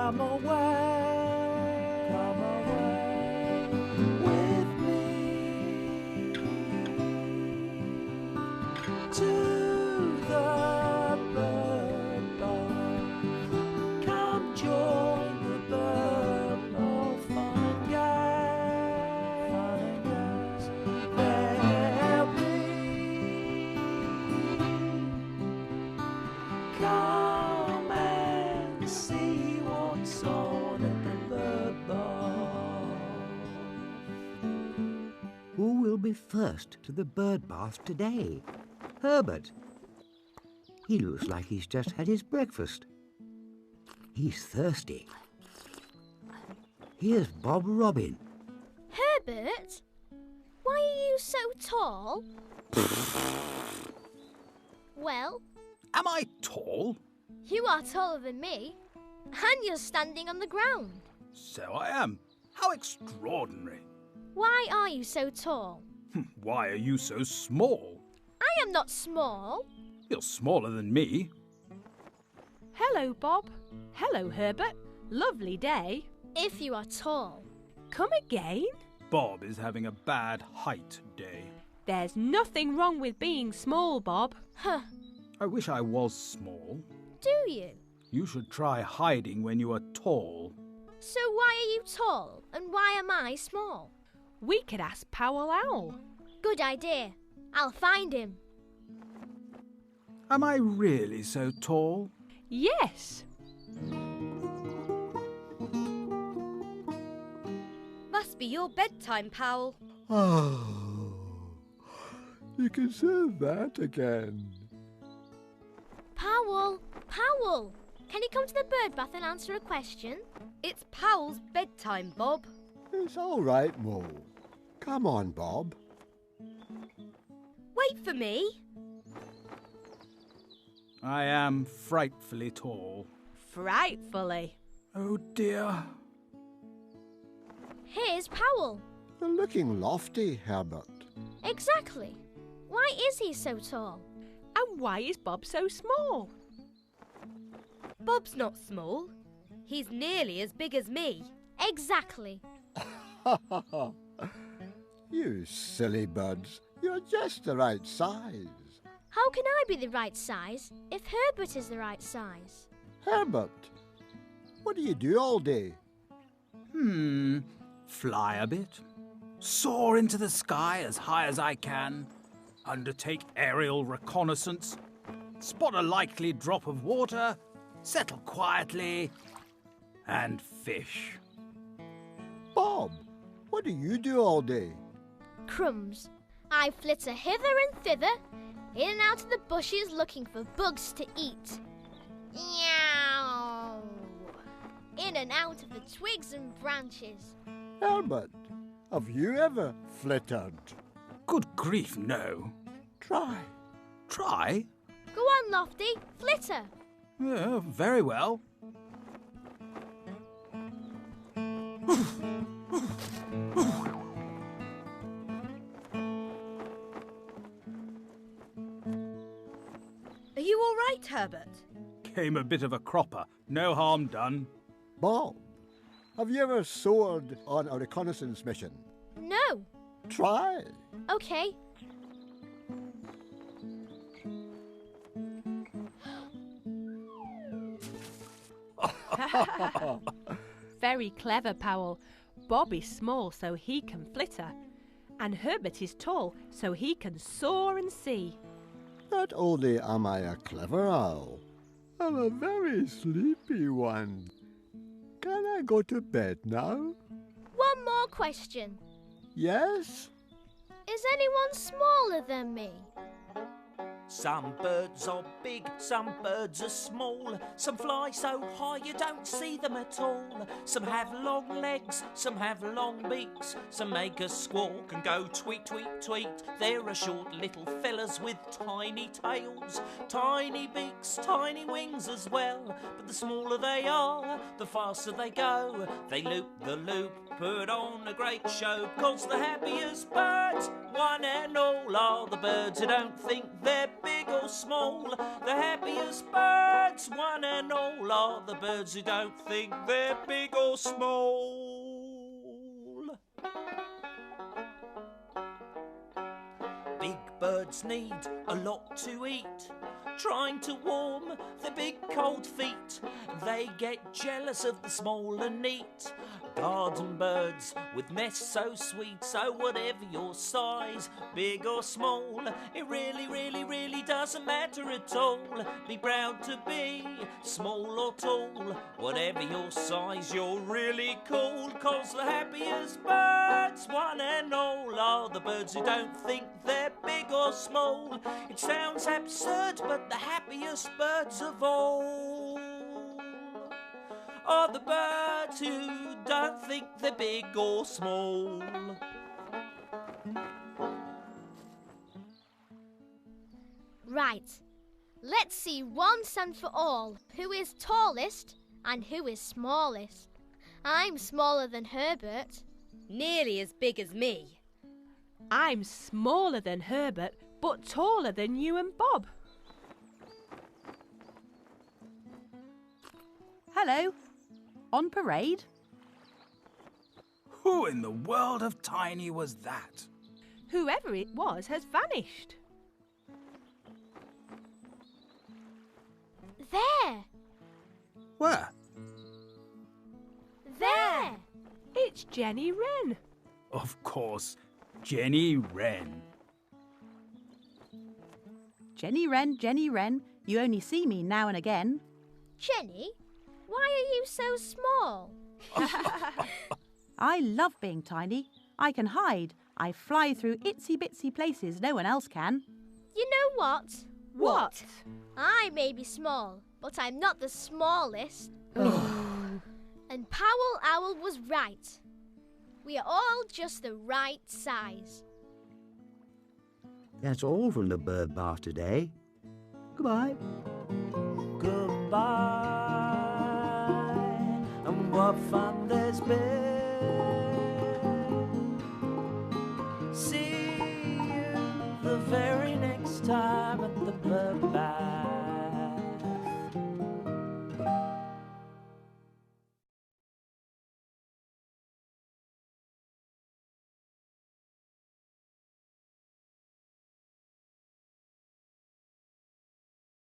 Come away with me to the bird bar. Come join the bird bar, fun games there'll be. Come and see what's on at the bird bar. Who will be first to the bird bath today? Herbert. He looks like he's just had his breakfast. He's thirsty. Here's Bob Robin. Herbert, why are you so tall? Well, Am I tall? you are taller than me, and you're standing on the ground. So I am. How extraordinary. Why are you so tall? Why are you so small? I am not small. You're smaller than me. Hello, Bob. Hello, Herbert. Lovely day. If you are tall. Come again? Bob is having a bad height day. There's nothing wrong with being small, Bob. Huh, I wish I was small. do you? You should try hiding when you are tall. So why are you tall and why am I small? We could ask Powell Owl. Good idea. I'll find him. Am I really so tall? Yes. Must be your bedtime, Powell. Oh, you can say that again. Powell, can you come to the bird bath and answer a question? It's Powell's bedtime, Bob. It's all right, Mo. Come on, Bob. Wait for me. I am frightfully tall. Frightfully. Oh dear. Here's Powell. You're looking lofty, Herbert. Exactly. Why is he so tall? And why is Bob so small? Bob's not small. He's nearly as big as me. Exactly. You silly buds. You're just the right size. How can I be the right size if Herbert is the right size? Herbert, what do you do all day? Fly a bit. Soar into the sky as high as I can. Undertake aerial reconnaissance. Spot a likely drop of water. Settle quietly. And fish. Bob, what do you do all day? Crumbs. I flitter hither and thither, in and out of the bushes looking for bugs to eat. Meow. In and out of the twigs and branches. Herbert, have you ever flittered? Good grief, no. Try. Try? Go on, Lofty, flitter. Yeah, very well. Are you all right, Herbert? Came a bit of a cropper. No harm done. Bob, have you ever soared on a reconnaissance mission? No. Try. Okay. Very clever, Powell. Bob is small so he can flitter. And Herbert is tall so he can soar and see. Not only am I a clever owl, I'm a very sleepy one. Can I go to bed now? One more question. Yes? Is anyone smaller than me? Some birds are big, some birds are small. Some fly so high you don't see them at all. Some have long legs, some have long beaks. Some make us squawk and go tweet, tweet, tweet. There are short little fellas with tiny tails, tiny beaks, tiny wings as well. But the smaller they are, the faster they go. They loop the loop, put on a great show. 'Cause the happiest birds, one and all, are the birds who don't think they're big or small. The happiest birds, one and all, are the birds who don't think they're big or small. Big birds need a lot to eat, trying to warm their big cold feet. They get jealous of the small and neat. Garden birds with nests so sweet. So whatever your size, big or small, it really, really, really doesn't matter at all. Be proud to be small or tall. Whatever your size, you're really cool. 'Cause the happiest birds, one and all, are the birds who don't think they're big or small. It sounds absurd, but the happiest birds of all are the birds who don't think they're big or small. Right. Let's see once and for all who is tallest and who is smallest. I'm smaller than Herbert. Nearly as big as me. I'm smaller than Herbert, but taller than you and Bob. Hello. On parade? Who in the world of Tiny was that? Whoever it was has vanished. There! Where? There! It's Jenny Wren. Of course, Jenny Wren. Jenny Wren, you only see me now and again. Jenny, why are you so small? I love being tiny. I can hide. I fly through itsy-bitsy places no one else can. You know what? What? I may be small, but I'm not the smallest. And Powell Owl was right. We are all just the right size. That's all from the bird bath today. Goodbye. Goodbye, and what fun there's been